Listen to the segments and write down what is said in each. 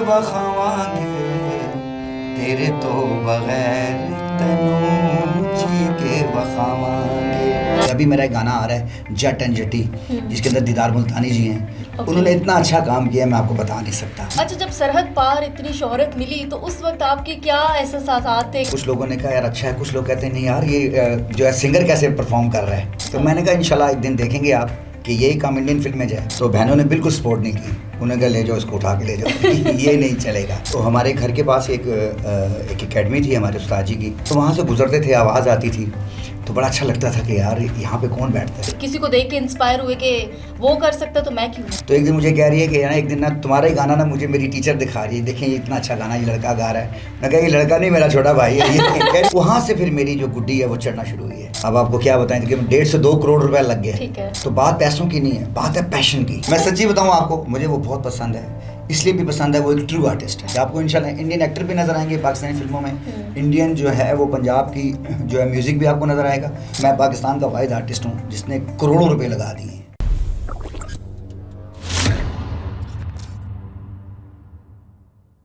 वखावांगे तेरे तो बगैर तनु जी के वखावांगे। अभी मेरा एक गाना आ रहा है जट एंड जटी, जिसके अंदर दीदार मुल्तानी जी हैं। उन्होंने इतना अच्छा काम किया मैं आपको बता नहीं सकता। अच्छा, जब सरहद पार इतनी शोहरत मिली तो उस वक्त आपके क्या एहसास थे? कुछ लोगों ने कहा यार अच्छा है, कुछ लोग कहते हैं नहीं यार ये जो है सिंगर कैसे परफॉर्म कर रहा है। तो मैंने कहा इंशाल्लाह एक दिन देखेंगे आप कि यही काम इंडियन फिल्म में जाए। तो बहनों ने बिल्कुल सपोर्ट नहीं की, उन्होंने कहा ले जाओ इसको उठा के ले जाओ ये नहीं चलेगा। तो हमारे घर के पास एक एकेडमी थी हमारे उस्ताद जी की, तो वहाँ से गुजरते थे, आवाज़ आती थी तो बड़ा अच्छा लगता था कि यार यहाँ पे कौन बैठता है। किसी को देख के इंस्पायर हुए कि वो कर सकता तो मैं क्यों। तो एक दिन मुझे कह रही है कि ना एक दिन ना तुम्हारा ही गाना ना मुझे मेरी टीचर दिखा रही है, देखें ये इतना अच्छा गाना ये लड़का गा रहा है। मैं कहा ये लड़का नहीं मेरा छोटा भाई है ये। वहाँ से फिर मेरी जो गुड्डी है वो चढ़ना शुरू हुई है। अब आपको क्या बताएं कि 1.5 से 2 करोड़ रुपया लग गया। ठीक है। तो बात पैसों की नहीं है, बात है पैशन की। मैं सच्ची बताऊँ आपको, मुझे वो बहुत पसंद है, इसलिए भी पसंद है वो एक ट्रू आर्टिस्ट है। आपको इंशाल्लाह इंडियन एक्टर भी नजर आएंगे पाकिस्तानी फिल्मों में, इंडियन जो है वो पंजाब की जो है म्यूजिक भी आपको नजर आएगा। मैं पाकिस्तान का वाहिद आर्टिस्ट हूँ जिसने करोड़ों रुपए लगा दिए।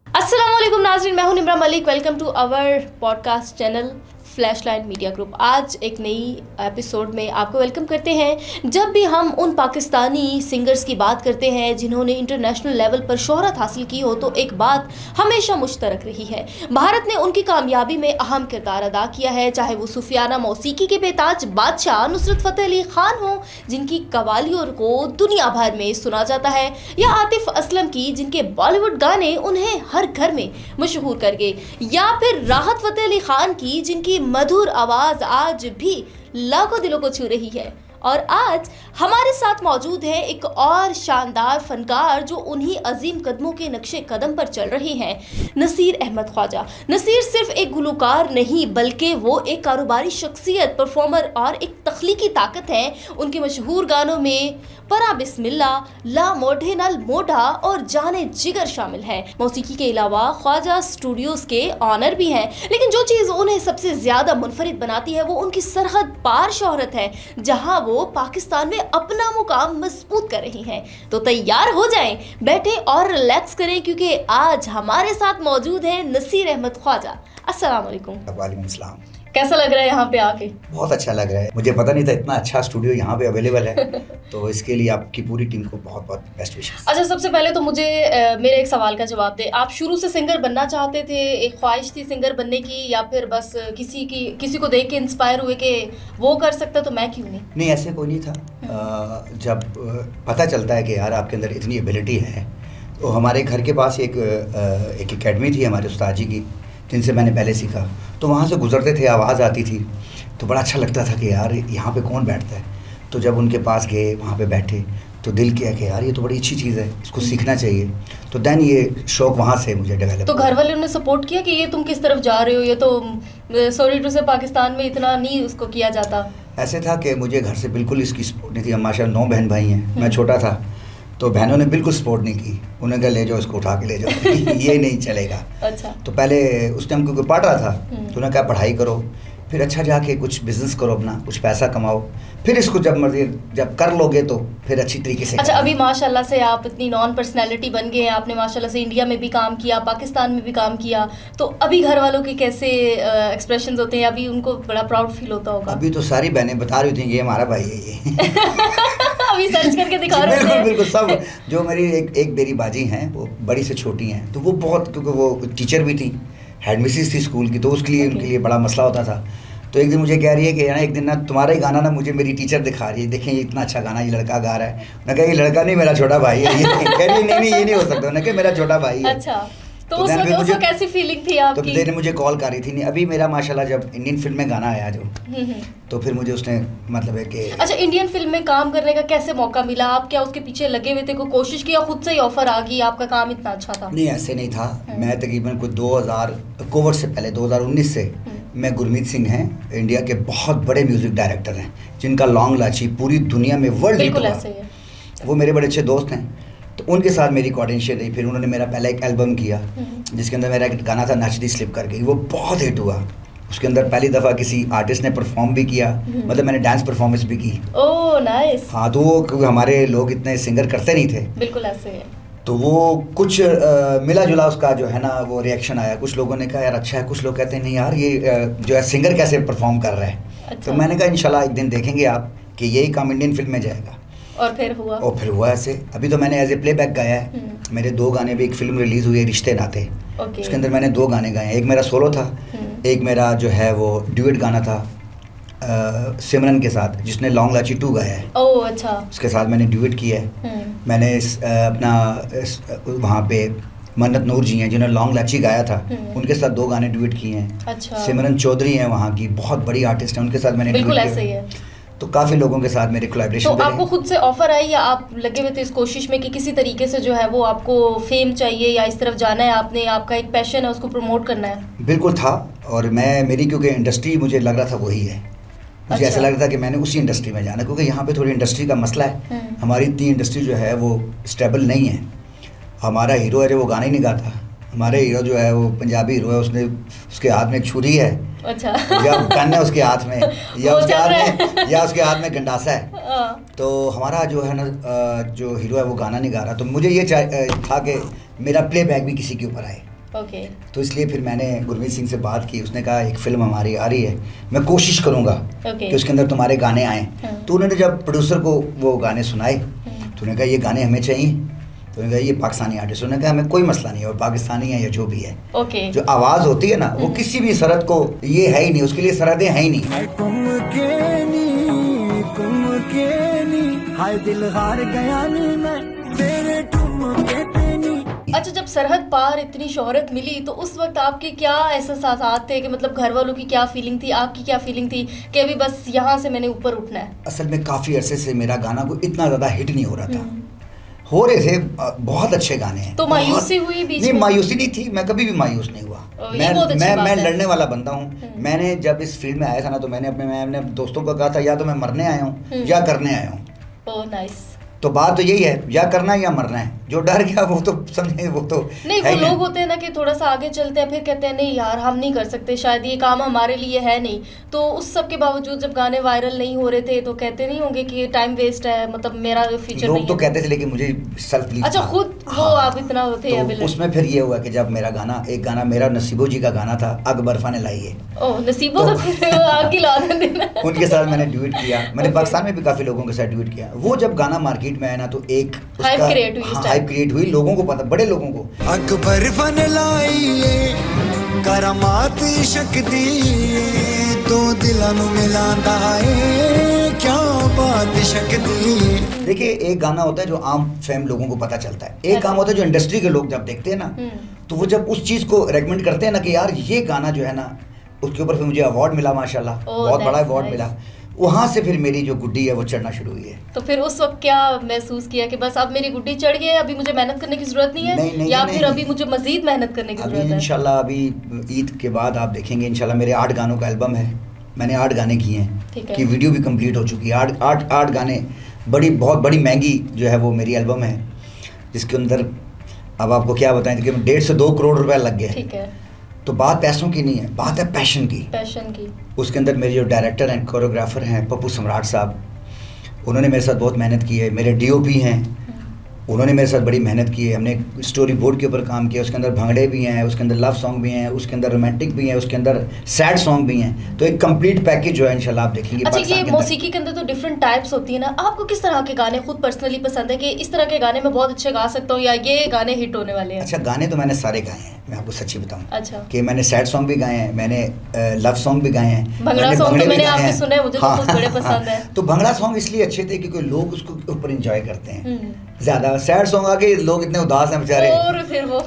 अस्सलाम वालेकुम नाज़रीन, मैं हूं Nimra Malik. Welcome to our podcast channel Flashline media group. आज एक नई एपिसोड में आपको वेलकम करते हैं। जब भी हम उन पाकिस्तानी सिंगर्स की बात करते हैं जिन्होंने इंटरनेशनल लेवल पर शोहरत हासिल की हो, तो एक बात हमेशा मुश्तरक रही है, भारत ने उनकी कामयाबी में अहम किरदार अदा किया है। चाहे वो सूफियाना मौसीकी के बेताज बादशाह नुसरत फ़तेह अली खान हो, जिनकी कवालियों को दुनिया भर में सुना जाता है, या आतिफ असलम की जिनके बॉलीवुड गाने उन्हें हर घर में मशहूर कर गए, या फिर राहत फ़तेह अली खान की जिनकी मधुर आवाज आज भी लाखों दिलों को छू रही है। और आज हमारे साथ मौजूद है एक और शानदार फनकार जो उन्हीं अजीम कदमों के नक्शे कदम पर चल रहे हैं, नसीर अहमद ख्वाजा। नसीर सिर्फ एक गुलकार नहीं बल्कि वो एक कारोबारी शख्सियत, परफॉर्मर और एक तख्लीकी ताकत है। उनके मशहूर गानों में परा बिस्मिल्ला, ला मोढ़े नाल मोढ़ा और जाने जिगर शामिल है। मौसीकी के अलावा ख्वाजा स्टूडियोज के ऑनर भी हैं, लेकिन जो चीज़ उन्हें सबसे ज़्यादा मुनफरिद बनाती है वो उनकी सरहद पार शोहरत है, जहां वो पाकिस्तान में अपना मुकाम मजबूत कर रही हैं। तो तैयार हो जाएं, बैठे और रिलैक्स करें, क्योंकि आज हमारे साथ मौजूद है नसीर अहमद ख्वाजा। अस्सलाम वालेकुम। वालेकुम सलाम। कैसा लग रहा है यहाँ पे आके? बहुत अच्छा लग रहा है, मुझे पता नहीं था इतना अच्छा स्टूडियो यहाँ पे अवेलेबल है तो इसके लिए आपकी पूरी टीम को बहुत बहुत बेस्ट विशेस। अच्छा, सबसे पहले तो मुझे मेरे एक सवाल का जवाब दे। आप शुरू से सिंगर बनना चाहते थे, एक ख्वाहिश थी सिंगर बनने की, या फिर बस किसी को देख के इंस्पायर हुए कि वो कर सकता तो मैं क्यों नहीं? नहीं, ऐसे कोई नहीं था। जब पता चलता है कि यार आपके अंदर इतनी एबिलिटी है, तो हमारे घर के पास एक एकेडमी थी हमारे उस्ताद जी की, जिनसे मैंने पहले सीखा। तो वहाँ से गुजरते थे, आवाज़ आती थी तो बड़ा अच्छा लगता था कि यार यहाँ पे कौन बैठता है। तो जब उनके पास गए, वहाँ पे बैठे, तो दिल किया कि यार ये तो बड़ी अच्छी चीज़ है, इसको सीखना चाहिए। तो देन ये शौक़ वहाँ से मुझे डेवलप। तो घर वाले उन्होंने सपोर्ट किया कि ये तुम किस तरफ जा रहे हो, ये तो सॉरी टू से पाकिस्तान में इतना नहीं उसको किया जाता? ऐसे था कि मुझे घर से बिल्कुल इसकी सपोर्ट नहीं थी। हम माशाल्लाह 9 बहन भाई हैं, मैं छोटा था, तो बहनों ने बिल्कुल सपोर्ट नहीं की। उन्होंने कहा ले जाओ इसको उठा के ले जाओ ये नहीं चलेगा। अच्छा। तो पहले उस टाइम क्योंकि पढ़ रहा था, तो उन्होंने कहा पढ़ाई करो, फिर अच्छा जाके कुछ बिजनेस करो, अपना कुछ पैसा कमाओ, फिर इसको जब मर्जी जब कर लोगे तो फिर अच्छी तरीके से। अच्छा, अभी माशाल्लाह से आप इतनी नॉन पर्सनैलिटी बन गए हैं, आपने माशाल्लाह से इंडिया में भी काम किया, पाकिस्तान में भी काम किया, तो अभी घर वालों के कैसे एक्सप्रेशंस होते हैं? अभी उनको बड़ा प्राउड फील होता होगा? अभी तो सारी बहनें बता रही थी ये हमारा भाई है ये अभी सर्च करके दिखा रहे हैं। बिल्कुल बिल्कुल सब। जो मेरी एक मेरी बाजी हैं, वो बड़ी से छोटी हैं, तो वो बहुत, क्योंकि वो टीचर भी थी, हेड मिसेस थी स्कूल की, तो उसके लिए उनके लिए बड़ा मसला होता था। तो एक दिन मुझे कह रही है कि ना एक दिन ना तुम्हारा ही गाना ना मुझे मेरी टीचर दिखा रही है, देखें ये इतना अच्छा गाना ये लड़का गा रहा है। मैं कहा ये लड़का नहीं मेरा छोटा भाई है ये कह रही नहीं ये नहीं हो सकता, उन्होंने कहा मेरा छोटा भाई है। अच्छा, तो उस वक्त कैसी फीलिंग थी आपकी? तो देर मुझे कॉल कर रही थी। नहीं, अभी मेरा माशाल्लाह जब इंडियन फिल्म में गाना आया जो, तो फिर मुझे उसने मतलब है कि। अच्छा, इंडियन फिल्म में काम करने का कैसे मौका मिला? आप क्या उसके पीछे लगे हुए थे, कोई कोशिश की, या खुद से ही ऑफर आ गई, आपका काम इतना अच्छा था? नहीं, ऐसे नहीं था। मैं तकरीबन कुछ 2000 कोविड से पहले 2019 से मैं गुरमीत सिंह हैं, इंडिया के बहुत बड़े म्यूजिक डायरेक्टर हैं, जिनका लॉन्ग लाची पूरी दुनिया में वर्ल्ड हिट हुआ। वो मेरे बड़े अच्छे दोस्त हैं, तो उनके साथ मेरी कोऑर्डिनेशन रही। फिर उन्होंने मेरा पहला एक एल्बम किया जिसके अंदर मेरा एक गाना था नच दी स्लिप कर गई, वो बहुत हिट हुआ। उसके अंदर पहली दफ़ा किसी आर्टिस्ट ने परफॉर्म भी किया, मतलब मैंने डांस परफॉर्मेंस भी की। Oh nice. हाँ, तो वो हमारे लोग इतने सिंगर करते नहीं थे। बिल्कुल ऐसे है। तो वो कुछ मिला जुला उसका जो है ना वो रिएक्शन आया। कुछ लोगों ने कहा यार अच्छा है, कुछ लोग कहते हैं नहीं यार ये जो है सिंगर कैसे परफॉर्म कर रहा है। अच्छा। तो मैंने कहा इंशाल्लाह एक दिन देखेंगे आप कि यही काम इंडियन फिल्म में जाएगा। और फिर हुआ ऐसे। अभी तो मैंने एज ए प्लेबैक गाया है। मेरे 2 गाने भी, एक फिल्म रिलीज़ हुई है रिश्ते नाते, उसके अंदर मैंने 2 गाने गाए हैं। एक मेरा सोलो था, एक मेरा जो है वो ड्यूएट गाना था सिमरन के साथ, जिसने लॉन्ग लाची 2 गाया है। ओह अच्छा। उसके साथ मैंने ड्यूएट किया है। मैंने अपना वहाँ पे मन्नत नूर जी हैं जिन्होंने लॉन्ग लाची गाया था, उनके साथ 2 गाने ड्यूएट किए हैं। अच्छा। सिमरन चौधरी हैं वहाँ की, बहुत बड़ी आर्टिस्ट हैं, उनके साथ मैंने बिल्कुल ऐसे ही है। तो काफ़ी लोगों के साथ मेरे कोलैबोरेशन। तो आपको खुद से ऑफर आई या आप लगे हुए थे इस कोशिश में कि किसी तरीके से जो है वो आपको फेम चाहिए या इस तरफ जाना है, आपने आपका एक पैशन है उसको प्रमोट करना है? बिल्कुल था। और मेरी क्योंकि इंडस्ट्री मुझे लग रहा था वही है, मुझे ऐसा लग रहा था कि मैंने उसी इंडस्ट्री में जाना, क्योंकि यहाँ पे थोड़ी इंडस्ट्री का मसला है। हमारी इतनी इंडस्ट्री जो है वो स्टेबल नहीं है। हमारा हीरो है जो वो गाना ही नहीं गाता, हमारे हीरो जो है वो पंजाबी हीरो है, उसके हाथ में एक छुरी है। अच्छा। या गन है उसके हाथ में, या उसके हाथ में गंडासा है। तो हमारा जो है ना जो हीरो है वो गाना नहीं गा रहा, तो मुझे ये था कि मेरा प्लेबैक भी किसी के ऊपर आए। ओके। तो इसलिए फिर मैंने गुरमीत सिंह से बात की। उसने कहा एक फ़िल्म हमारी आ रही है, मैं कोशिश करूँगा कि उसके अंदर तुम्हारे गाने आएँ। तो उन्होंने जब प्रोड्यूसर को वो गाने सुनाए तो उन्होंने कहा ये गाने हमें चाहिए। तो उन्होंने कहा ये पाकिस्तानी आर्टिस्ट। उन्होंने कहा हमें कोई मसला नहीं है, और पाकिस्तानी है या जो भी है। ओके। जो आवाज़ होती है ना वो किसी भी सरहद को ये है ही नहीं, उसके लिए सरहदें हैं ही नहीं। अच्छा, जब सरहद पार इतनी शोहरत मिली तो उस वक्त आपके क्या एहसास थे कि मतलब घर वालों की क्या फीलिंग थी, आपकी क्या फीलिंग थी कि अभी बस यहाँ से मैंने ऊपर उठना है? असल में काफ़ी अरसे से मेरा गाना को इतना ज़्यादा हिट नहीं हो रहा था। हो रहे थे, बहुत अच्छे गाने हैं। तो मायूसी हुई बीच में? नहीं, मायूसी नहीं थी, मैं कभी भी मायूस नहीं हुआ। मैं लड़ने वाला बंदा हूँ। मैंने जब इस फील्ड में आया था ना तो मैंने अपने दोस्तों को कहा था या तो मैं मरने आया हूँ या करने आया हूँ। Oh nice. तो बात तो यही है, या करना है या मरना है। जो डर गया वो तो समझे, वो तो नहीं। वो लोग होते हैं ना कि थोड़ा सा आगे चलते हैं फिर कहते हैं नहीं यार हम नहीं कर सकते, शायद ये काम हमारे लिए है नहीं। तो उस सब के बावजूद जब गाने वायरल नहीं हो रहे थे तो कहते नहीं होंगे कि ये टाइम वेस्ट है, मतलब मेरा फ्यूचर नहीं है। लोग तो कहते थे, लेकिन मुझे सेल्फ बिलीव। अच्छा, खुद वो आप इतना होते हैं। तो उसमें फिर ये हुआ कि जब मेरा गाना, एक गाना मेरा नसीबो जी का गाना था, अग बर्फा ने लाई है। ओह नसीबो, तो फिर आग की ला देना। उनके साथ मैंने ड्यूएट किया। मैंने पाकिस्तान में भी काफ़ी लोगों के साथ ड्यूएट किया। वो जब गाना मार्केट में आया ना तो एक हाइप क्रिएट हुई, लोगों को पता, बड़े लोगों को। अकबर फन लाइए करामात शक्ति तो दिलां नू मिलांदा है, क्या बात शक्ति। देखिए, एक गाना होता है जो आम फैम लोगों को पता चलता है, एक काम होता है जो इंडस्ट्री के लोग जब देखते हैं ना तो वो जब उस चीज़ को रेकमेंड करते हैं ना कि यार ये गाना जो है ना, उसके ऊपर फिर मुझे अवार्ड मिला माशाल्लाह, बहुत बड़ा अवार्ड मिला। वहाँ से फिर मेरी जो गुड्डी है वो चढ़ना शुरू हुई है। तो फिर उस वक्त क्या महसूस किया कि बस अब मेरी गुड्डी चढ़ गई है, अभी मुझे मेहनत करने की जरूरत नहीं है? नहीं, या फिर अभी मुझे मजीद मेहनत करने की जरूरत है? इंशाल्लाह अभी ईद के बाद आप देखेंगे इंशाल्लाह मेरे 8 गानों का एल्बम है। मैंने 8 गाने किए हैं कि वीडियो भी कंप्लीट हो चुकी है। 8 गाने, बहुत बड़ी महंगी जो है वो मेरी एल्बम है, जिसके अंदर अब आपको क्या बताएं कि 1.5 से 2 करोड़ रुपए लग गए। ठीक है। तो बात पैसों की नहीं है, बात है पैशन की। उसके अंदर मेरे जो डायरेक्टर एंड कोरियोग्राफर हैं पप्पू सम्राट साहब, उन्होंने मेरे साथ बहुत मेहनत की है। मेरे डीओपी हैं, उन्होंने मेरे साथ बड़ी मेहनत की है। हमने स्टोरी बोर्ड के ऊपर काम किया, उसके अंदर भंगड़े भी हैं, उसके अंदर लव सॉन्ग भी हैं, उसके अंदर रोमांटिक भी हैं, उसके अंदर सैड सॉन्ग भी हैं। तो एक कंप्लीट पैकेज जो है इंशाल्लाह आप देखेंगे। अच्छा, ये मौसीकी के अंदर तो डिफरेंट टाइप्स होती है ना, आपको किस तरह के गाने खुद पर्सनली पसंद है कि इस तरह के गाने मैं बहुत अच्छे गा सकता हूँ या ये गाने हिट होने वाले हैं? अच्छा, गाने तो मैंने सारे गाए हैं, मैं आपको सच्ची बताऊं। अच्छा। कि मैंने सैड सॉन्ग भी गाए हैं, मैंने लव सॉन्ग भी गाए हैं, भंगड़ा सॉन्ग तो मैंने आपके सुने, मुझे तो कुछ बड़े पसंद है। तो भंगड़ा सॉन्ग इसलिए अच्छे थे क्योंकि लोग उसको ऊपर एंजॉय करते हैं ज्यादा। सैड सॉन्ग आके लोग इतने उदास हैं बेचारे, और फिर वो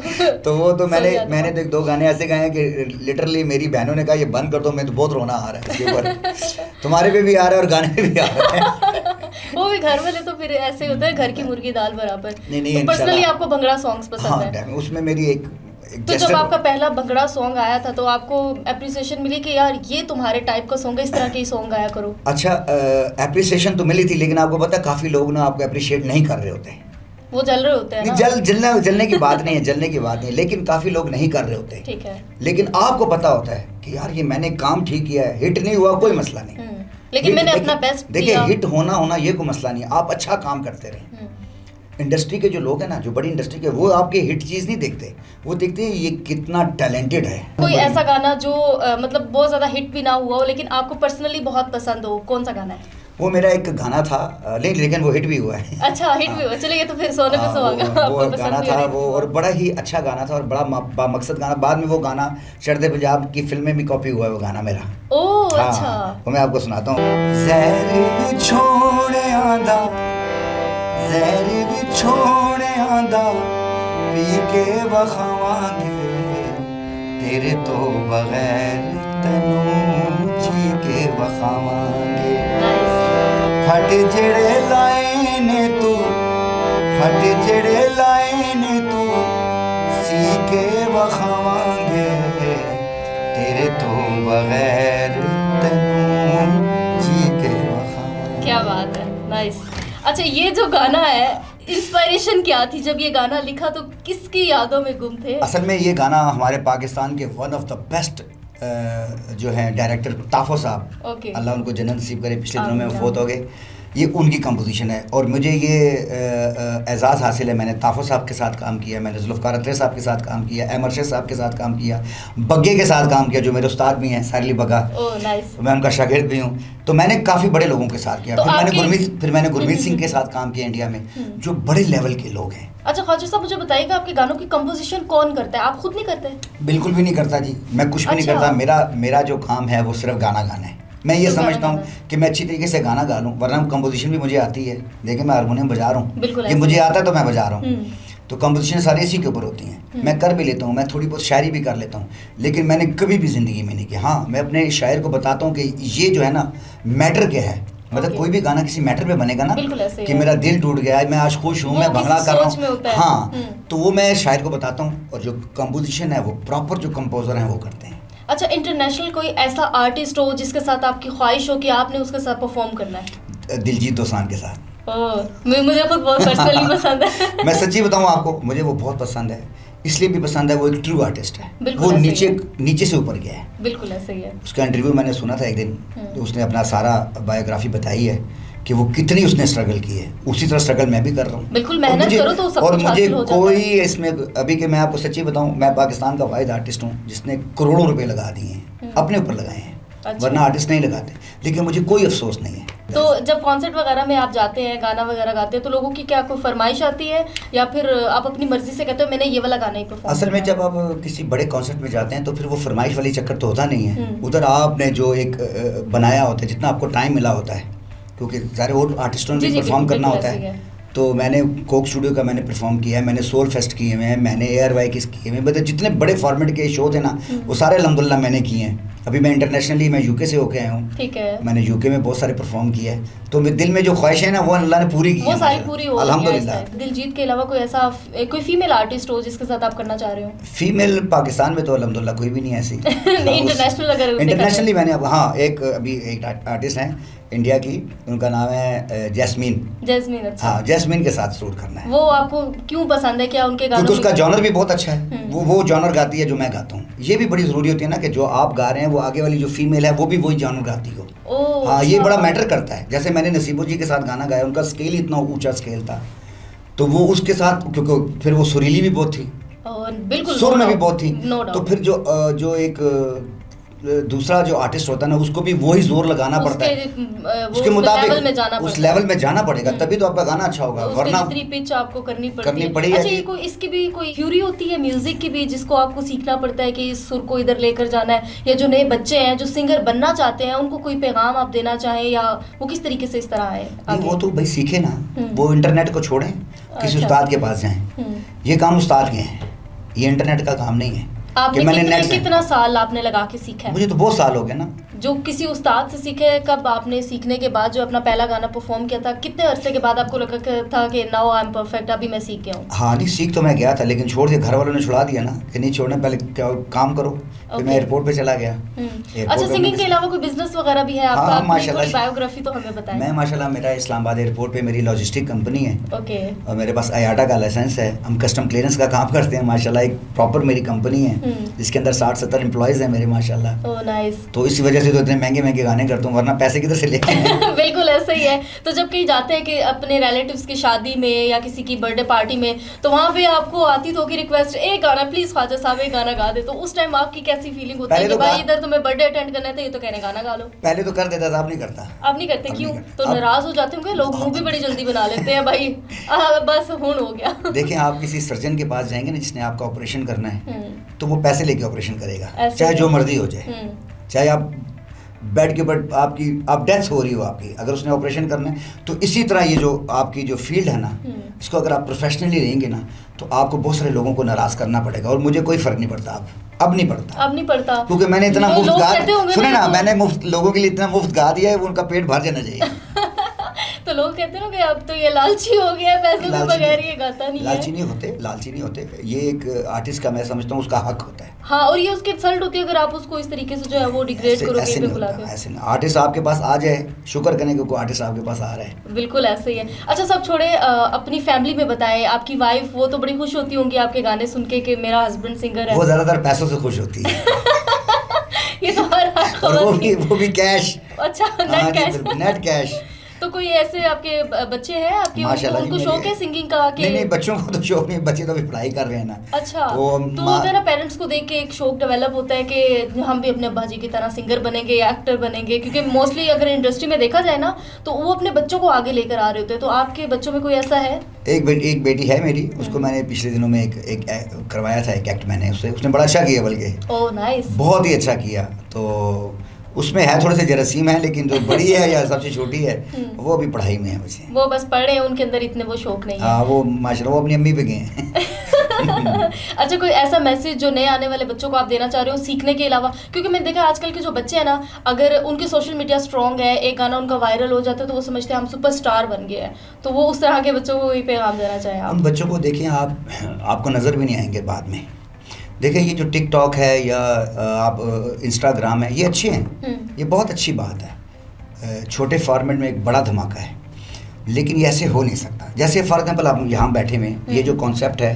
तो तो मैंने तो 1-2 गाने ऐसे गाए हैं कि लिटरली मेरी बहनों ने कहा ये बंद कर दो, मैं तो बहुत रोना आ रहा है इसके ऊपर। तुम्हारे पे भी आ रहा है और गाने पे भी आ रहा है। वो भी घर वाले तो फिर ऐसे होता है, घर की मुर्गी दाल बराबर। नहीं, तो पर्सनली आपको भंगड़ा सॉन्ग्स पसंद है? उसमें मेरी एक तो जब आपका पहला भंगड़ा सॉन्ग आया था तो आपको एप्रिसिएशन मिली कि यार ये तुम्हारे टाइप का सॉन्ग है, इस तरह के ही सॉन्ग गाया करो? अच्छा, एप्रिसिएशन तो मिली थी, लेकिन आपको पता है काफ़ी लोग ना आपको अप्रिशिएट नहीं कर रहे होते हैं। वो जल रहे होते हैं ना? जलने की बात नहीं है, जलने की बात नहीं, लेकिन काफ़ी लोग नहीं कर रहे होते हैं। ठीक है। लेकिन आपको पता होता है कि यार ये मैंने काम ठीक किया है, हिट नहीं हुआ कोई मसला नहीं, लेकिन मैंने अपना बेस्ट देखिए हिट होना ये कोई मसला नहीं है, आप अच्छा काम करते रहे। इंडस्ट्री के जो लोग हैं ना, जो बड़ी इंडस्ट्री के, वो आपके हिट चीज़ नहीं देखते, वो देखते हैं ये कितना टैलेंटेड है। कोई ऐसा गाना जो मतलब बहुत ज़्यादा हिट भी ना हुआ हो लेकिन आपको पर्सनली बहुत पसंद हो, कौन सा गाना है? वो मेरा एक गाना था, लेकिन वो हिट भी हुआ है। अच्छा, हिट भी हुआ, चलिए तो फिर सोने पे सुहागा वो गाना था वो, और बड़ा ही अच्छा गाना था और बड़ा मकसद गाना। बाद में वो गाना चढ़ते पंजाब की फिल्म में भी कॉपी हुआ है वो गाना मेरा। ओह अच्छा। वो मैं आपको सुनाता हूँ। ज़हर भी छोड़े आंदा, ज़हर भी छोड़े आंदा, पी के बखावांगे, तेरे तो बगैर तनू जी के बखावांगे। फट जड़े लाए ने तू, फट जड़े लाए ने तू, सी के बखावांगे, तेरे तो बगैर तनू जी के बखावांगे। क्या बात है, नाइस। अच्छा, ये जो गाना है, इंस्पायरेशन क्या थी जब ये गाना लिखा, तो किसकी यादों में गुम थे? असल में ये गाना हमारे पाकिस्तान के वन ऑफ द बेस्ट जो हैं डायरेक्टर ताफो साहब, अल्लाह उनको जन्नत नसीब करे, पिछले दिनों में वो फोत हो गए, ये उनकी कंपोजिशन है। और मुझे ये एजाज़ हासिल है, मैंने ताफो साहब के साथ काम किया, मैंने जुल्फ़कार अत्रे साहब के साथ काम किया, एम अरशद साहब के साथ काम किया, बग्गे के साथ काम किया जो मेरे उस्ताद भी हैं, सारिली बग्गा, मैं उनका शागिर्द भी हूँ। तो मैंने काफ़ी बड़े लोगों के साथ किया। तो फिर मैंने गुरमीत सिंह के साथ काम किया इंडिया में, जो बड़े लेवल के लोग हैं। अच्छा ख्वाजा साहब, मुझे बताइएगा आपके गानों की कंपोजिशन कौन करता है? आप खुद नहीं करते? बिल्कुल भी नहीं करता जी, मैं कुछ भी नहीं करता। मेरा जो काम है वो सिर्फ गाना गाना है। मैं ये समझता हूँ कि मैं अच्छी तरीके से गाना गा लूँ, वरना कंपोजिशन भी मुझे आती है। देखिए मैं हारमोनियम बजा रहा हूँ, ये मुझे आता है तो मैं बजा रहा हूँ। तो कंपोजिशन सारी इसी के ऊपर होती हैं। मैं कर भी लेता हूँ, मैं थोड़ी बहुत शायरी भी कर लेता हूँ, लेकिन मैंने कभी भी ज़िंदगी में नहीं किया। हाँ, मैं अपने शायर को बताता हूँ कि ये जो है ना मैटर क्या है, मतलब कोई भी गाना किसी मैटर पे बनेगा ना, कि मेरा दिल टूट गया है, मैं आज खुश हूँ, मैं भंगड़ा कर रहा हूँ, हाँ, तो वो मैं शायर को बताता हूँ, और जो कंपोजिशन है वो प्रॉपर जो कंपोजर हैं वो करते हैं। अच्छा, इंटरनेशनल कोई ऐसा आर्टिस्ट हो जिसके साथ आपकी ख्वाहिश हो कि आपने उसके साथ परफॉर्म करना है? दिलजीत दोसांझ के साथ। मुझे खुद बहुत पर्सनली पसंद है। मैं सच्ची बताऊँ आपको, मुझे वो बहुत पसंद है, इसलिए भी पसंद है, वो एक ट्रू आर्टिस्ट है, वो नीचे से ऊपर गया है। बिल्कुल ऐसे ही है। उसका इंटरव्यू मैंने सुना था एक दिन, तो उसने अपना सारा बायोग्राफी बताई है कि वो कितनी उसने स्ट्रगल की है। उसी तरह स्ट्रगल मैं भी कर रहा हूँ। बिल्कुल मेहनत करो तो सब कुछ हासिल हो जाता है। और मुझे कोई इसमें अभी के, मैं आपको सच्ची बताऊँ, मैं पाकिस्तान का वाहिद आर्टिस्ट हूँ जिसने करोड़ों रुपए लगा दिए हैं, अपने ऊपर लगाए हैं। अच्छा। वरना आर्टिस्ट नहीं लगाते, लेकिन मुझे कोई अफसोस नहीं है। तो जब कॉन्सर्ट वगैरह में आप जाते हैं, गाना वगैरह गाते हैं, तो लोगों की क्या कोई फरमाइश आती है या फिर आप अपनी मर्जी से कहते हो मैंने ये वाला गाना ही परफॉर्म? असल में जब आप किसी बड़े कॉन्सर्ट में जाते हैं तो फिर वो फरमाइश वाली चक्कर तो होता नहीं है। उधर आपने जो एक बनाया होता है, जितना आपको टाइम मिला होता है, क्योंकि सारे और आर्टिस्टों ने परफॉर्म करना होता है। तो मैंने कोक स्टूडियो का मैंने परफॉर्म किया है, मैंने सोल फेस्ट किए हुए हैं, मैंने एयर वाई किस किए हुए हैं, मतलब जितने बड़े फॉर्मेट के शो थे ना वो सारे अल्हम्दुलिल्लाह मैंने किए हैं। अभी मैं इंटरनेशनली मैं यूके से होके आया हूँ, ठीक है, मैंने यूके में बहुत सारे परफॉर्म किया है। तो मेरे दिल में जो ख्वाहिश है ना वो अल्लाह ने पूरी की, वो सारी पूरी हो अल्हम्दुलिल्लाह। दिलजीत के अलावा कोई ऐसा कोई फीमेल आर्टिस्ट हो जिसके साथ आप करना चाह रहे हो? फीमेल पाकिस्तान में तो अल्हम्दुलिल्लाह कोई भी नहीं ऐसी। नहीं, इंटरनेशनल अगर इंटरनेशनली मैंने अब, हाँ, एक आर्टिस्ट हैं इंडिया की, उनका नाम है जैस्मीन। अच्छा। हाँ, जैस्मीन के साथ शूट करना है। वो आपको क्यों पसंद है? क्या उनके गानों? क्योंकि उसका जॉनर भी बहुत अच्छा है, वो जॉनर गाती है जो मैं गाता हूँ। ये भी बड़ी ज़रूरी होती है ना कि जो आप गा रहे हैं वो आगे वाली जो फीमेल है वो भी वही जॉनर गाती हो। हाँ, ये बड़ा मैटर करता है। जैसे मैंने नसीबो जी के साथ गाना गाया, उनका स्केल इतना ऊंचा स्केल था, तो वो उसके साथ, क्योंकि फिर वो सुरीली भी बहुत थी, बिल्कुल सुर में भी बहुत थी, तो फिर जो एक दूसरा जो आर्टिस्ट होता है ना उसको भी वही जोर लगाना पड़ता है, उसके मुताबिक उस लेवल में जाना पड़ेगा, तभी तो आपका गाना अच्छा होगा, वरना पिच आपको करनी पड़ेगी। अच्छा, इसकी भी कोई थ्योरी होती है म्यूजिक की भी, जिसको आपको सीखना पड़ता है कि इस सुर को इधर लेकर जाना है, या जो नए बच्चे हैं जो सिंगर बनना चाहते हैं उनको कोई पैगाम आप देना चाहें, या वो किस तरीके से इस तरह आए? वो तो भाई सीखे ना, वो इंटरनेट को छोड़ें, किसी उस्ताद के पास जाएं। ये काम उस्ताद के हैं, ये इंटरनेट का काम नहीं है। आपने कितना साल आपने लगा के सीखा है? मुझे तो बहुत साल हो गए ना। जो किसी उस्ताद से सीखे, कब आपने सीखने के बाद जो अपना पहला गाना परफॉर्म किया था, कितने अरसे के बाद आपको लगा था कि नाउ आई एम परफेक्ट, अभी मैं सीख गया हूँ? हाँ, नहीं, सीख तो मैं गया था, लेकिन छोड़ दिया, घर वालों ने छुड़ा दिया ना कि नहीं छोड़ने, पहले क्या काम करो। फिर मैं एयरपोर्ट पे चला गया। अच्छा, सिंगिंग के अलावा कोई बिजनेस वगैरह भी है आपका? हाँ, माशाल्लाह, बायोग्राफी तो हमें बताएं। मैं माशाल्लाह, मेरा इस्लामाबाद एयरपोर्ट पे मेरी लॉजिस्टिक कंपनी है। ओके। और मेरे पास आयाटा का लाइसेंस है, हम कस्टम क्लियरेंस का काम करते हैं माशाल्लाह। एक प्रॉपर मेरी कंपनी है जिसके अंदर 60-70 एम्प्लॉयज़ हैं मेरे माशाल्लाह। Oh nice. तो इसी वजह से तो इतने महंगे महंगे गाने करता हूँ, वरना पैसे किधर से लेके आए? बिल्कुल ऐसा ही है। तो जब कहीं जाते हैं कि अपने रिलेटिव्स की शादी में या किसी की बर्थडे पार्टी में, तो वहाँ पे आपको आती तो की रिक्वेस्ट, एक गाना प्लीज ख्वाजा साहब एक गाना गा दे, तो उस टाइम आपकी कैसी फीलिंग होती है कि भाई इधर तुम्हें बर्थडे अटेंड करना है तो ये तो कहने गाना गा लो? पहले तो कर देता था, अब नहीं करता। अब नहीं करते? क्यों? तो नाराज हो जाते होंगे लोग, मुंह भी बड़ी जल्दी बना लेते हैं भाई, बस हुन हो गया। देखिए, आप किसी सर्जन के पास जाएंगे ना जिसने आपका ऑपरेशन करना है, तो वो पैसे लेके ऑपरेशन करेगा, चाहे जो मर्जी हो जाए, चाहे आप बेड के ऊपर आप डेथ हो रही हो आपकी, अगर उसने ऑपरेशन करना है। तो इसी तरह ये जो आपकी जो फील्ड है ना, इसको अगर आप प्रोफेशनली रहेंगे ना, तो आपको बहुत सारे लोगों को नाराज करना पड़ेगा, और मुझे कोई फर्क नहीं पड़ता अब नहीं पड़ता, क्योंकि मैंने इतना मुफ्त गा, सुने ना, मैंने मुफ्त लोगों के लिए इतना मुफ्त गा दिया है, वो उनका पेट भर जाना चाहिए। तो लोग कहते हैं कि अब तो ये लालची हो गया है, पैसे के बगैर ये गाता नहीं है। लालची नहीं होते, ये एक आर्टिस्ट का मैं समझता हूँ उसका हक होता है। हाँ, और ये उसकी इंसल्ट होती है अगर आप उसको इस तरीके से जो है वो डिग्रेड करोगे पे बुला के। ऐसे नहीं, आर्टिस्ट आपके पास आ जाए, शुक्र करें कि कोई आर्टिस्ट आपके पास आ रहा है। बिल्कुल ऐसे ही है। अच्छा, सब छोड़े, अपनी फैमिली में बताएं, आपकी वाइफ वो तो बड़ी खुश होती होंगी आपके गाने सुन के कि मेरा हस्बैंड सिंगर है। वो ज्यादातर पैसों से खुश होती है। ये तो और वो भी कैश। अच्छा, नेट कैश। तो कोई ऐसे आपके बच्चे हैं आपके, उनको शौक है सिंगिंग का? नहीं, बच्चों को तो शौक नहीं, बच्चे तो अभी पढ़ाई कर रहे हैं ना। अच्छा, तो होता है ना पेरेंट्स को देख के एक शौक डेवलप होता है कि हम भी अपने अब्बा जी की तरह सिंगर बनेंगे या एक्टर बनेंगे, क्योंकि मोस्टली अगर इंडस्ट्री में देखा जाए ना तो वो अपने बच्चों को आगे लेकर आ रहे होते हैं। तो आपके बच्चों में कोई ऐसा है? एक बेटी है मेरी, उसको मैंने पिछले दिनों में एक करवाया था, एक एक्ट मैंने उसने बड़ा अच्छा किया, बल्कि ओह नाइस, बहुत ही अच्छा किया। तो उसमें है थोड़े से जरासीम है, लेकिन जो बड़ी है या सबसे छोटी है वो अभी पढ़ाई में है, बच्चे वो बस पढ़ रहे हैं, उनके अंदर इतने वो शौक नहीं है। हाँ, वो माशाल्लाह वो अपनी अम्मी पे गए हैं। अच्छा, कोई ऐसा मैसेज जो नए आने वाले बच्चों को आप देना चाह रहे हो सीखने के अलावा? क्योंकि मैंने देखा आजकल के जो बच्चे हैं ना, अगर उनके सोशल मीडिया स्ट्रॉन्ग है, एक गाना उनका वायरल हो जाता है तो वो समझते हैं हम सुपरस्टार बन गए हैं। तो वो उस तरह के बच्चों को वही पैगाम देना चाहें आप? उन बच्चों को देखिए, आपको नज़र भी नहीं आएंगे बाद में। देखिए, ये जो टिकटॉक है या आप इंस्टाग्राम है, ये अच्छे हैं, ये बहुत अच्छी बात है। छोटे फॉर्मेट में एक बड़ा धमाका है, लेकिन ये ऐसे हो नहीं सकता। जैसे फॉर एग्जाम्पल आप यहाँ बैठे हुए, ये जो कॉन्सेप्ट है,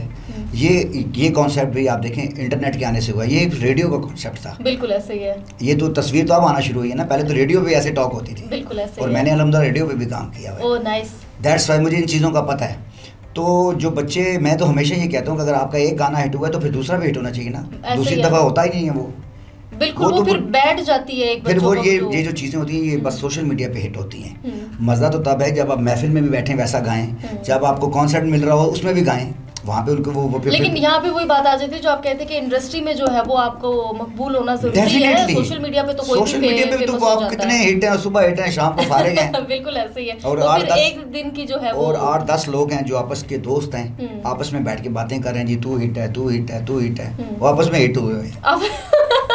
ये कॉन्सेप्ट भी आप देखें इंटरनेट के आने से हुआ। ये एक रेडियो का कॉन्सेप्ट था। बिल्कुल ऐसे ही है। ये तो तस्वीर तो अब आना शुरू हुई है ना, पहले तो रेडियो पे ऐसे टॉक होती थी। बिल्कुल ऐसे। और मैंने अलहमदुलिल्लाह रेडियो पे भी काम किया है। Oh nice. दैट्स वाई मुझे इन चीज़ों का पता है। तो जो बच्चे, मैं तो हमेशा ये कहता हूँ कि अगर आपका एक गाना हिट हुआ है तो फिर दूसरा भी हिट होना चाहिए ना, दूसरी दफ़ा होता ही नहीं है वो। बिल्कुल, वो फिर बैठ जाती है एक फिर वो ये जो चीज़ें होती हैं ये बस सोशल मीडिया पे हिट होती हैं। मज़ा तो तब है जब आप महफिल में भी बैठे वैसा गाएं, जब आपको कॉन्सर्ट मिल रहा हो उसमें भी गाएं, वहाँ पे उनको वो लेकिन यहाँ पे वही बात आ जाती है जो आप कहते हैं कि इंडस्ट्री में जो है वो आपको मकबूल होना जरूरी है। सोशल मीडिया पे तो कोई सोशल मीडिया पे तो आप कितने हिट हैं, सुबह हिट हैं, शाम को फारिग हैं। बिल्कुल ऐसे ही है। और फिर एक दिन की जो है और 8-10 लोग हैं जो आपस के दोस्त हैं, आपस में बैठ के बातें कर रहे हैं, जी तू हिट है, तू हिट है, तू हिट है, वो आपस में हिट हुए हैं।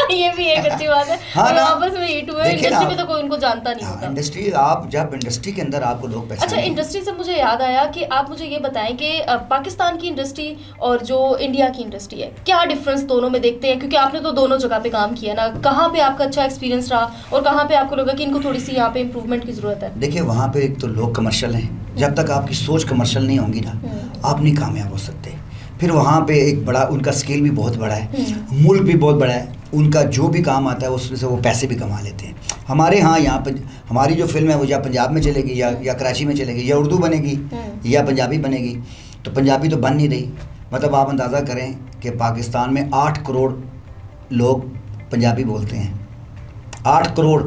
ये भी एक अच्छी बात है। हाँ और आपस में हिट हुए, इंडस्ट्री में तो कोई उनको जानता नहीं होता। इंडस्ट्री, आप जब इंडस्ट्री के अंदर आपको लोग पहचानते हैं। अच्छा, इंडस्ट्री से मुझे याद आया कि आप मुझे ये बताएं कि पाकिस्तान की इंडस्ट्री और जो इंडिया की इंडस्ट्री है, क्या डिफरेंस दोनों में देखते हैं? क्योंकि आपने तो दोनों जगह पे काम किया ना, कहाँ पे आपका अच्छा एक्सपीरियंस रहा और कहाँ पे आपको लगा कि इनको थोड़ी सी यहाँ पे इम्प्रूवमेंट की जरूरत है? देखिए, वहाँ पे एक तो लोग कमर्शियल हैं, जब तक आपकी सोच कमर्शियल नहीं होंगी ना, आप नहीं कामयाब हो सकते। फिर वहाँ पे एक बड़ा, उनका स्केल भी बहुत बड़ा है, मुल्क भी बहुत बड़ा है, उनका जो भी काम आता है उसमें से वो पैसे भी कमा लेते हैं। हमारे यहाँ पर हमारी जो फिल्म है वो या पंजाब में चलेगी या कराची में चलेगी, या उर्दू बनेगी या पंजाबी बनेगी। तो पंजाबी तो बन नहीं रही। मतलब आप अंदाज़ा करें कि पाकिस्तान में 8 करोड़ लोग पंजाबी बोलते हैं, 8 करोड़,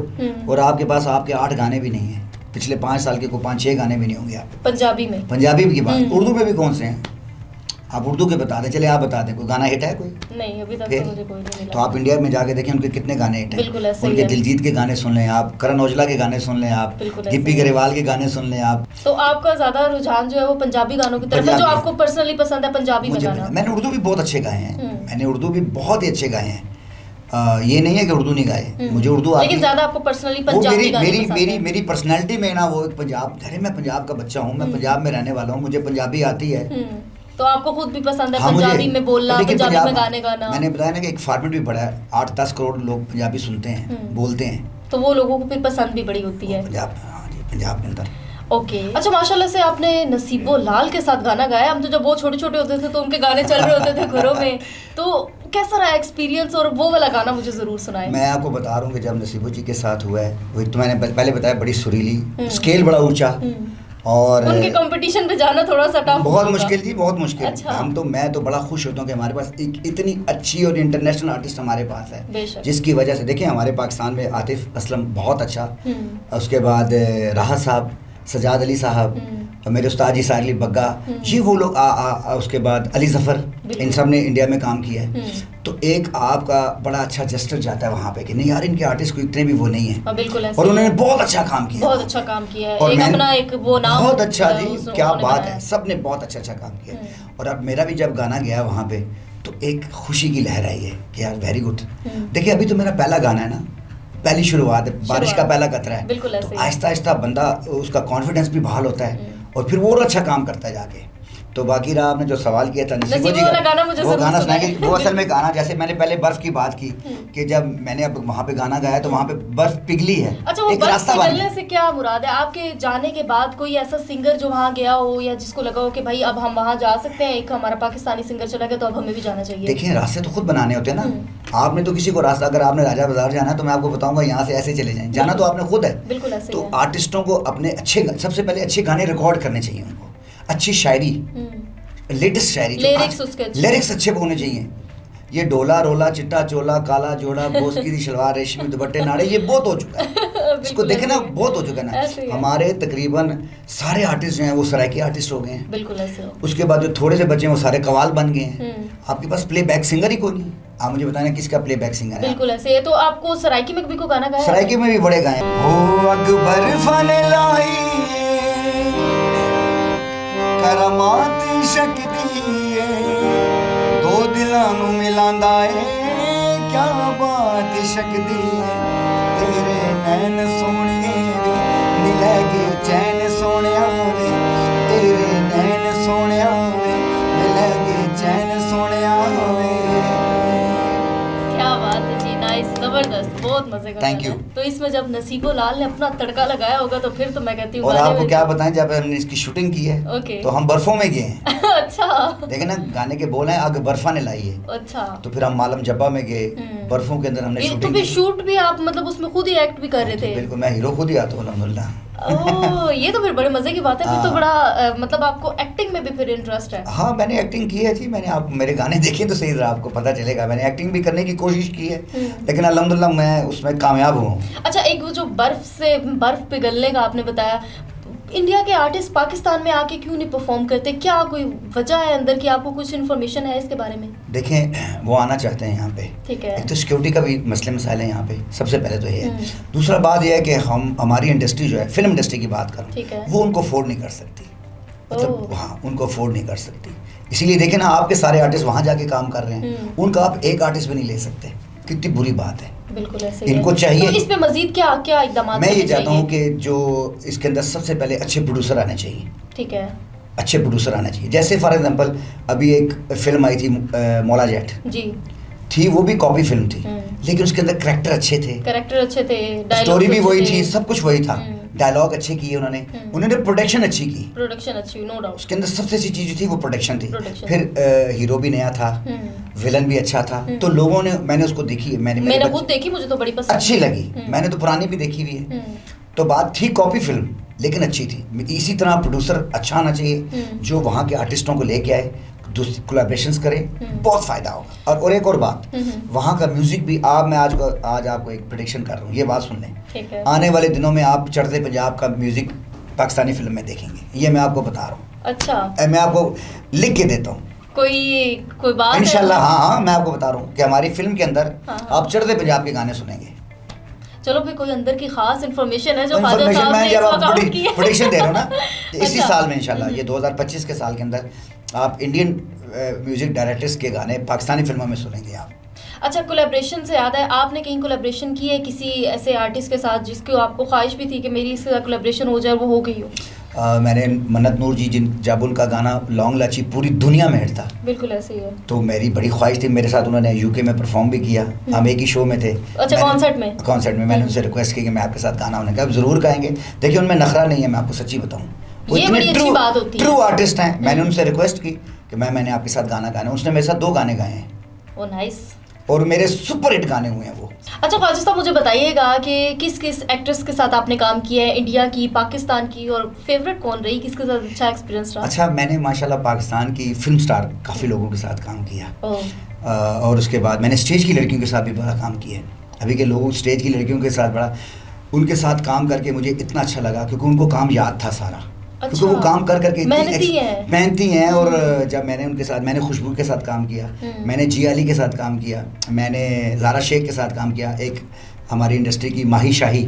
और आपके पास आपके 8 गाने भी नहीं हैं। पिछले 5 साल के को 5-6 गाने भी नहीं होंगे आप पंजाबी में। पंजाबी की बात, उर्दू में भी कौन से हैं? आप उर्दू के बता दें, चले आप बता दें, कोई गाना हिट है? कोई नहीं, अभी तक तो मुझे कोई नहीं मिला। तो आप इंडिया में जाके देखें उनके कितने गाने हिट हैं। बिल्कुल ऐसे उनके दिलजीत के गाने सुन लें आप, करण औजला के गाने सुन लें आप, गिप्पी गरेवाल के गाने सुन लें आप। तो आपका ज्यादा रुझान जो है वो पंजाबी गानों की तरफ है, जो आपको पर्सनली पसंद है पंजाबी में गाना? मैंने उर्दू भी बहुत अच्छे गाए हैं, मैंने उर्दू भी बहुत ही अच्छे गाए हैं। ये नहीं है कि उर्दू नहीं गाए, मुझे उर्दू आती है, लेकिन ज्यादा आपको पर्सनली पंजाबी गाने पसंद है। मेरी पर्सनैलिटी में ना वो पंजाब, अरे मैं पंजाब का बच्चा हूँ, मैं पंजाब में रहने वाला हूँ, मुझे पंजाबी आती है। तो आपको खुद भी पसंद है पंजाबी में बोलना, पंजाबी में गाने गाना? मैंने बताया ना कि एक फॉर्मेट भी बड़ा है, 8-10 करोड़ लोग पंजाबी सुनते हैं, बोलते हैं, तो वो लोगों को फिर पसंद भी बड़ी होती है पंजाब। हाँ जी, पंजाब के अंदर। ओके। अच्छा, माशाल्लाह से आपने नसीबो लाल के साथ गाना गाया। हम तो जब वो छोटे छोटे होते थे तो उनके गाने चल रहे होते थे घरों में, तो कैसा रहा एक्सपीरियंस, और वो वाला गाना मुझे जरूर सुनाए। मैं आपको बता रहा हूँ कि जब नसीबो जी के साथ हुआ है, वही तो मैंने पहले बताया, बड़ी सुरीली, स्केल बड़ा ऊंचा, और उनके कंपटीशन पे जाना थोड़ा सा टफ, बहुत मुश्किल थी, बहुत मुश्किल। अच्छा। मैं तो बड़ा खुश होता हूँ कि हमारे पास एक इतनी अच्छी और इंटरनेशनल आर्टिस्ट हमारे पास है, जिसकी वजह से देखिए हमारे पाकिस्तान में आतिफ असलम बहुत अच्छा, उसके बाद राहत साहब, सजाद अली साहब, और मेरे उस्ताद जी सागली बग्गा, ये वो लोग उसके बाद अली जफ़र, इन सब ने इंडिया में काम किया है। तो एक आपका बड़ा अच्छा जस्टर जाता है वहाँ पे कि नहीं यार, इनके आर्टिस्ट को इतने भी वो नहीं है, बिल्कुल, और उन्होंने बहुत अच्छा काम किया, बहुत अच्छा काम किया है, और एक अपना एक वो नाम बहुत अच्छा जी, क्या बात बनाया। है, सब ने बहुत अच्छा काम किया। और अब मेरा भी जब गाना गया वहाँ पे तो एक खुशी की लहर आई है कि यार वेरी गुड। देखिए अभी तो मेरा पहला गाना है ना, पहली शुरुआत है, बारिश का पहला कतरा है, तो आहिस्ता आहिस्ता बंदा उसका कॉन्फिडेंस भी बहाल होता है और फिर वो और अच्छा काम करता है जाके। तो बाकी रहा आपने जो सवाल किया था नसीबो जी का, वो गाना सुनाएंगे। वो असल में गाना, जैसे मैंने पहले बर्फ की बात की कि जब मैंने अब वहाँ पे गाना गाया तो वहाँ पे बर्फ पिघली है। अच्छा, वो बर्फ पिघलने से क्या मुराद है? आपके जाने के बाद कोई ऐसा सिंगर जो वहाँ गया हो या जिसको लगा हो कि भाई अब हम वहाँ जा सकते हैं, एक हमारा पाकिस्तानी सिंगर चला गया तो अब हमें भी जाना चाहिए? देखिए रास्ते तो खुद बनाने होते हैं ना, आपने तो किसी को रास्ता, अगर आपने राजा बाजार जाना है तो मैं आपको बताऊंगा यहाँ से ऐसे चले जाएं, जाना तो आपने खुद है। बिल्कुल ऐसे। तो आर्टिस्टों को अपने सबसे पहले अच्छे गाने रिकॉर्ड करने चाहिए, उनको अच्छी शायरी, लेटेस्ट शायरी, लिरिक्स अच्छे होने चाहिए। ये डोला रोला चिट्टा चोला काला जोड़ा बोस्की दी शलवार रेशमी दुपट्टे नाड़े, ये बहुत हो चुका है, इसको देखे ना, बहुत हो चुका है ना। हमारे तकरीबन सारे आर्टिस्ट जो हैं वो सराइकी आर्टिस्ट हो गए हैं। बिल्कुल ऐसे। उसके बाद जो थोड़े से बच्चे हैं वो सारे कवाल बन गए हैं। आपके पास प्लेबैक सिंगर ही कोई नहीं, आप मुझे बताना किसका प्लेबैक सिंगर है? बिल्कुल ऐसे। ये तो आपको सराइकी में भी को गाना गाया? सराइकी में भी बड़े गाए। हो अकबर फन लाई करमात शक्ति दो दिलां नू मिलांदा है, क्या बात शक्ति तेरे नैन सोहणिए वे नी लै गए चैन सोहणिया वे, तेरे नैन सोहणिया वे नी लै गए चैन सोहणिया वे। क्या बात है जी, नाइस, जबरदस्त, बहुत मजे का। Thank you. तो इसमें जब नसीबो लाल ने अपना तड़का लगाया होगा तो फिर तो मैं कहती हूँ। और आपको क्या बताएं, जब हमने इसकी शूटिंग की है तो हम बर्फों में गए हैं। अच्छा। देखे ना गाने के बोल हैं आग बर्फा ने लाई है। अच्छा। तो फिर हम मालम जब्बा में गए, बर्फों के अंदर हमने शूटिंग तो फिर शूट भी आप मतलब उसमें खुद ही एक्ट भी कर रहे थे? बिल्कुल, मैं हीरो खुद ही आता हूँ अल्हम्दुलिल्लाह। ओह, ये तो फिर बड़े मजे की बात है। फिर तो बड़ा मतलब आपको एक्टिंग में भी फिर इंटरेस्ट है? हाँ, मैंने एक्टिंग की है जी, मैंने आप मेरे गाने देखे तो सही, आपको पता चलेगा। मैंने एक्टिंग भी करने की कोशिश की है, लेकिन अल्हम्दुलिल्लाह मैं उसमें कामयाब हूँ। अच्छा, एक वो जो बर्फ पिघलने का आपने बताया, इंडिया के आर्टिस्ट पाकिस्तान में आके क्यों नहीं परफॉर्म करते? क्या कोई वजह है अंदर की? आपको कुछ इन्फॉर्मेशन है इसके बारे में? देखें, वो आना चाहते हैं यहाँ पे, ठीक है। एक तो सिक्योरिटी का भी मसले मसाइल है यहाँ पे, सबसे पहले तो ये है। दूसरा बात यह है कि हमारी इंडस्ट्री जो है, फिल्म इंडस्ट्री की बात करूँ, वो उनको अफोर्ड नहीं कर सकती, मतलब हाँ, उनको अफोर्ड नहीं कर सकती। इसीलिए देखें ना, आपके सारे आर्टिस्ट वहाँ जाके काम कर रहे हैं, उनका आप एक आर्टिस्ट भी नहीं ले सकते, कितनी बुरी बात है। बिल्कुल ऐसे इनको चाहिए। तो इस पे मजीद क्या क्या इक़दाम? मैं ये चाहता हूँ कि जो इसके अंदर सबसे पहले अच्छे प्रोड्यूसर आने चाहिए। ठीक है। अच्छे प्रोड्यूसर आने चाहिए। जैसे फॉर एग्जांपल अभी एक फिल्म आई थी मौला जेट जी, थी, वो भी कॉपी फिल्म थी, लेकिन उसके अंदर कैरेक्टर अच्छे थे, स्टोरी भी वही थी, सब कुछ वही था, डायलॉग अच्छे किए उन्होंने प्रोडक्शन अच्छी की, नो डाउट। उसके अंदर सबसे अच्छी चीज थी वो प्रोडक्शन थी। फिर हीरो भी नया था, विलन भी अच्छा था, तो लोगों ने, मैंने उसको देखी है, मैंने खुद देखी, मुझे तो बड़ी पसंद अच्छी लगी। मैंने तो पुरानी भी देखी हुई है। तो बात थी कॉपी फिल्म, लेकिन अच्छी थी। इसी तरह प्रोड्यूसर अच्छा आना चाहिए जो वहाँ के आर्टिस्टों को लेके आए, कोलैबोरेशंस करें, बहुत फ़ायदा होगा। और एक और बात, वहाँ का म्यूज़िक भी मैं आज आपको एक प्रेडिक्शन कर रहा हूँ, ये बात सुन लें, आने वाले दिनों में आप चढ़ते पंजाब का म्यूज़िक पाकिस्तानी फिल्म में देखेंगे, ये मैं आपको बता रहा हूँ। अच्छा, मैं आपको लिख के देता हूँ, कोई बात इंशाल्लाह। हाँ, मैं आपको बता रहा हूँ कि हमारी फिल्म के अंदर आप चढ़ते पंजाब के गाने सुनेंगे। चलो, फिर कोई अंदर की खास इन्फॉर्मेशन है जो मैं प्रेडिक्शन दे रहा हूँ ना, इसी साल में इंशाल्लाह, ये 2025 के साल के अंदर आप इंडियन म्यूजिक डायरेक्टर्स के गाने पाकिस्तानी फिल्मों में सुनेंगे आप। अच्छा, कोलैबोरेशन से याद है, आपने कहीं कोलैबोरेशन की है किसी ऐसे आर्टिस्ट के साथ जिसकी आपको ख्वाहिश भी थी कि मेरी इसके साथ कोलैबोरेशन हो जाए, वो हो गई हो? मैंने मन्नत नूर जी, जब उनका गाना लॉन्ग लाची पूरी दुनिया में हिट था, बिल्कुल ऐसे ही है, तो मेरी बड़ी ख्वाहिश थी। मेरे साथ उन्होंने यूके में परफॉर्म भी किया, हम एक ही शो में थे। अच्छा, कॉन्सर्ट में मैंने उनसे रिक्वेस्ट की कि मैं आपके साथ गाना, उन्होंने कहा ज़रूर गाएंगे। देखिए, उनमें नखरा नहीं है, मैं आपको सच्ची बताऊँ, वो इतने ट्रू आर्टिस्ट हैं। मैंने उनसे रिक्वेस्ट की कि मैंने आपके साथ गाना गाना, उसने मेरे साथ 2 गाने गाए हैं, ओ नाइस। और मेरे सुपर हिट गाने हुए हैं वो। अच्छा ख्वाजा साहब, मुझे बताइएगा कि किस किस एक्ट्रेस के साथ आपने काम किया है, इंडिया की, पाकिस्तान की, और फेवरेट कौन रही, किसके साथ अच्छा एक्सपीरियंस रहा? अच्छा, मैंने माशाल्लाह पाकिस्तान की फिल्म स्टार काफ़ी लोगों के साथ काम किया। और उसके बाद मैंने स्टेज की लड़कियों के साथ भी बड़ा काम किया है। अभी के लोग स्टेज की लड़कियों के साथ बड़ा, उनके साथ काम करके मुझे इतना अच्छा लगा क्योंकि उनको काम याद था सारा। अच्छा, क्योंकि वो काम कर करके मेहनती हैं। और जब मैंने उनके साथ, मैंने खुशबू के साथ काम किया, मैंने जिया अली के साथ काम किया, मैंने ज़ारा शेख के साथ काम किया, एक हमारी इंडस्ट्री की माही शाही,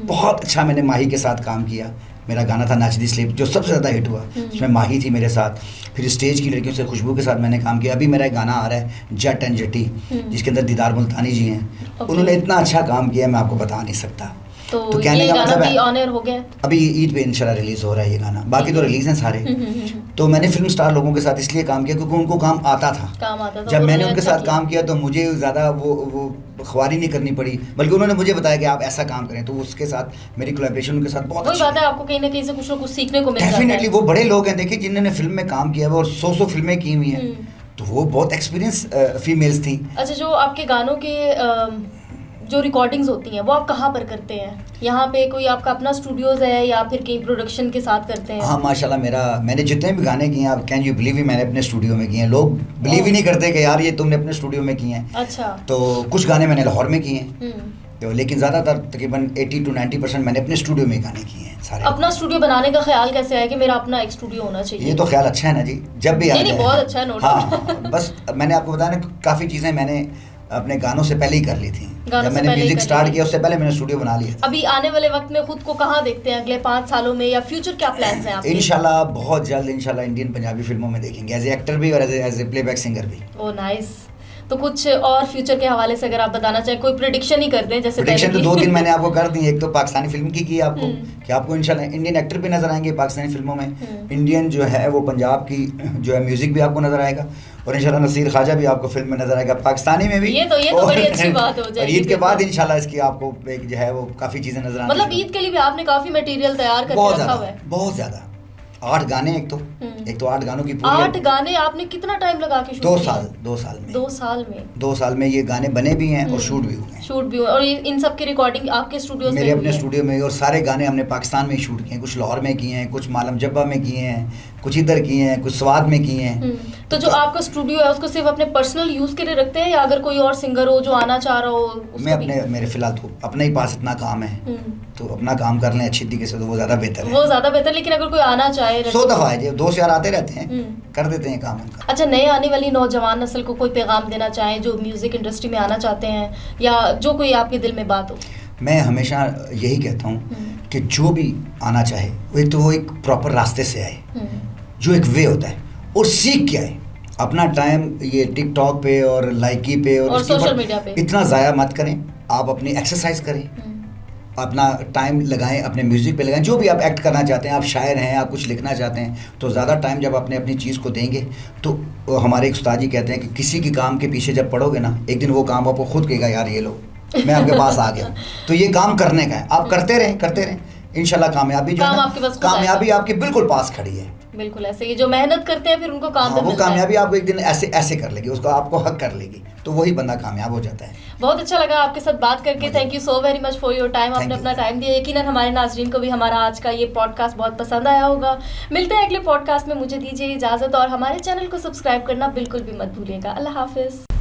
बहुत अच्छा मैंने माही के साथ काम किया। मेरा गाना था नाच दी स्लिप जो सबसे ज़्यादा हिट हुआ, उसमें माही थी मेरे साथ। फिर स्टेज की लड़कियों से खुशबू के साथ मैंने काम किया। अभी मेरा एक गाना आ रहा है जट एंड जटी, जिसके अंदर दीदार मुल्तानी जी हैं। उन्होंने इतना अच्छा काम किया मैं आपको बता नहीं सकता। तो कहने का मतलब है ऑन एयर हो गया, अभी ईद पे इंशाल्लाह रिलीज हो रहा है ये गाना, बाकी तो रिलीज हैं सारे। तो मैंने फिल्म स्टार लोगों के साथ इसलिए काम किया क्योंकि उनको काम आता था। जब मैंने उनके साथ काम किया तो मुझे ज़्यादा वो ख्वारी नहीं करनी पड़ी, बल्कि उन्होंने मुझे बताया कि आप ऐसा काम करें, तो उसके साथ मेरी कोलैबोरेशन उनके साथ बहुत अच्छी बात है। आपको कहीं ना कहीं से कुछ ना कुछ सीखने को मिलता है। डेफिनेटली वो बड़े लोग हैं, देखिए जिन्होंने फिल्म में काम किया है और 100 फिल्में की हुई हैं, तो वो बहुत एक्सपीरियंस फीमेल्स थी। अच्छा, जो आपके गानों के जो रिकॉर्डिंग्स होती हैं वो आप कहाँ पर करते हैं? यहाँ पे कोई आपका अपना स्टूडियोज है या फिर कहीं प्रोडक्शन के साथ करते हैं? हाँ माशाल्लाह, मैंने जितने भी गाने किए हैं, आप कैन यू बिलीव, मैंने अपने स्टूडियो में किए हैं। लोग बिलीव ही नहीं करते कि यार ये तुमने अपने स्टूडियो में किए हैं। अच्छा। तो कुछ गाने मैंने लाहौर में किए हैं, तो लेकिन ज़्यादातर तकरीबन 80 to 90% मैंने अपने स्टूडियो में गाने किए हैं सारे। अपना स्टूडियो बनाने का ख्याल कैसे आया कि मेरा अपना एक स्टूडियो होना चाहिए? ये तो ख्याल अच्छा है ना जी, जब भी नहीं, बहुत अच्छा है, नो डाउट। बस मैंने आपको बताया ना, काफ़ी चीज़ें मैंने अपने गानों से पहले ही कर ली थी। जब मैंने म्यूजिक स्टार्ट किया उससे पहले मैंने स्टूडियो बना लिया था। अभी आने वाले वक्त में खुद को कहाँ देखते हैं अगले 5 सालों में, या फ्यूचर क्या प्लान्स हैं आपके? इंशाल्लाह बहुत जल्द इंशाल्लाह इंडियन पंजाबी फिल्मों में देखेंगे, एज ए एक्टर भी और एज ए प्लेबैक सिंगर भी। Oh nice. तो कुछ और फ्यूचर के हवाले से अगर आप बताना चाहें, कोई प्रेडिक्शन ही कर दें जैसे प्रेडिक्शन तो 2-3 मैंने आपको कर दी। एक तो पाकिस्तानी फिल्म की आपको कि आपको इंशाल्लाह इंडियन एक्टर भी नजर आएंगे पाकिस्तानी फिल्मों में, इंडियन जो है वो पंजाब की जो है म्यूजिक भी आपको नजर आएगा, और इंशाल्लाह नसीर ख्वाजा भी आपको फिल्म में नजर आएगा पाकिस्तानी में भी। ये तो बड़ी अच्छी बात हो जाएगी। ईद के बाद इंशाल्लाह इसकी आपको एक जो है वो काफ़ी चीज़ें नजर आएंगी। मतलब ईद के लिए भी आपने काफ़ी मटेरियल तैयार करके रखा हुआ है? बहुत ज़्यादा। 8 गाने, एक तो 8 गानों की पूरी 8 गाने आपने कितना टाइम लगा के शूट किया? 2 साल में। 2 साल में ये गाने बने भी हैं और शूट भी हुए हैं। और इन सब की रिकॉर्डिंग आपके स्टूडियो में? मेरे अपने स्टूडियो में, और सारे गाने हमने पाकिस्तान में ही शूट किए हैं। कुछ लाहौर में किए हैं, कुछ मालम जब्बा में किए हैं, कुछ इधर किए हैं, कुछ स्वाद में किए हैं। तो जो आपका स्टूडियो है उसको सिर्फ अपने पर्सनल यूज के लिए रखते हैं, या अगर कोई और सिंगर हो जो आना चाह रहा हो? मैं मेरे फिलहाल तो अपने ही पास इतना काम है, तो अपना काम कर लें अच्छी तरीके से तो वो ज़्यादा बेहतर है। वो ज़्यादा बेहतर, लेकिन अगर कोई आना चाहे 100 दफ़ा है, दोस्त यार आते रहते हैं, कर देते हैं काम उनका। अच्छा, नए आने वाली नौजवान नस्ल को कोई पैगाम देना चाहें जो म्यूज़िक इंडस्ट्री में आना चाहते हैं, या जो कोई आपके दिल में बात हो? मैं हमेशा यही कहता हूँ कि जो भी आना चाहे वो एक प्रॉपर रास्ते से आए, जो एक वे होता है, और सीख के आए। अपना टाइम ये टिकटॉक पे और लाइकी पे और सोशल मीडिया पे इतना ज़ाया मत करें। आप अपनी एक्सरसाइज करें, अपना टाइम लगाएं, अपने म्यूज़िक पे लगाएं। जो भी आप एक्ट करना चाहते हैं, आप शायर हैं, आप कुछ लिखना चाहते हैं, तो ज़्यादा टाइम जब अपनी चीज़ को देंगे, तो हमारे एक उस्ताद जी कहते हैं कि किसी के काम के पीछे जब पड़ोगे ना, एक दिन वो काम आपको खुद कहेगा यार ये लो मैं आपके पास आ गया। तो ये काम करने का है, आप करते रहें इंशाल्लाह कामयाबी जो है, कामयाबी आपके बिल्कुल पास खड़ी है। बिल्कुल ऐसे ही जो मेहनत करते हैं फिर उनको काम वो कामयाबी आपको एक दिन ऐसे कर लेगी, उसको आपको हक कर लेगी, तो वही बंदा कामयाब हो जाता है। बहुत अच्छा लगा आपके साथ बात करके। Thank you so very much for your time. आपने अपना टाइम दिया। यकीनन हमारे नाजरीन को भी हमारा आज का ये पॉडकास्ट बहुत पसंद आया होगा। मिलते हैं अगले पॉडकास्ट में, मुझे दीजिए इजाज़त, और हमारे चैनल को सब्सक्राइब करना बिल्कुल भी मत भूलिएगा। अल्लाह हाफिज़।